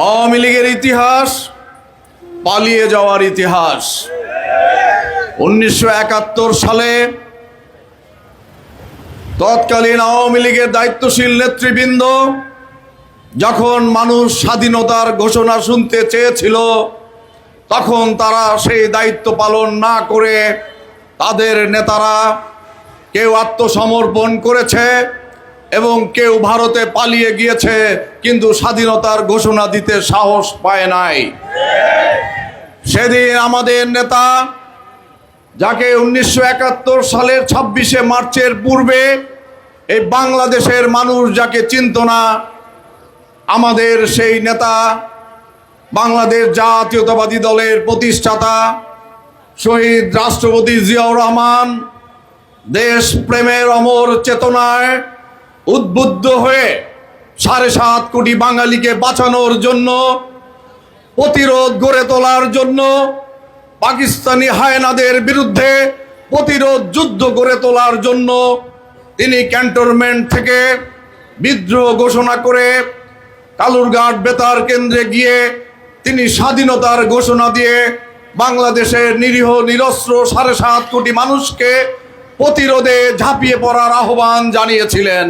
আওয়ামী লীগের ইতিহাস পালিয়ে যাওয়ার ইতিহাস। 1971 সালে তৎকালীন আওয়ামী লীগের দায়িত্বশীল নেতৃবৃন্দ যখন মানুষ স্বাধীনতার ঘোষণা শুনতে চেয়েছিল, তখন তারা সেই দায়িত্ব পালন না করে তাদের নেতারা কেউ আত্মসমর্পণ করেছে এবং কেউ ভারতে পালিয়ে গিয়েছে, কিন্তু স্বাধীনতার ঘোষণা দিতে সাহস পায় নাই। সেদিন আমাদের নেতা, যাকে 1971 সালের 26শে মার্চের পূর্বে এই বাংলাদেশের মানুষ যাকে চিনত না, আমাদের সেই নেতা, বাংলাদেশ জাতীয়তাবাদী দলের প্রতিষ্ঠাতা শহীদ রাষ্ট্রপতি জিয়াউর রহমান দেশ প্রেমের অমর চেতনায় উদ্বুদ্ধ হয়ে 7.5 কোটি বাঙালিকে বাঁচানোর জন্য, প্রতিরোধ গড়ে তোলার জন্য, পাকিস্তানি হায়নাদের বিরুদ্ধে প্রতিরোধ যুদ্ধ গড়ে তোলার জন্য তিনি ক্যান্টনমেন্ট থেকে বিদ্রোহ ঘোষণা করে কালুরঘাট বেতার কেন্দ্রে গিয়ে তিনি স্বাধীনতার ঘোষণা দিয়ে বাংলাদেশের নিরীহ নিরস্ত্র 7.5 কোটি মানুষকে প্রতিরোধে ঝাঁপিয়ে পড়ার আহ্বান জানিয়েছিলেন।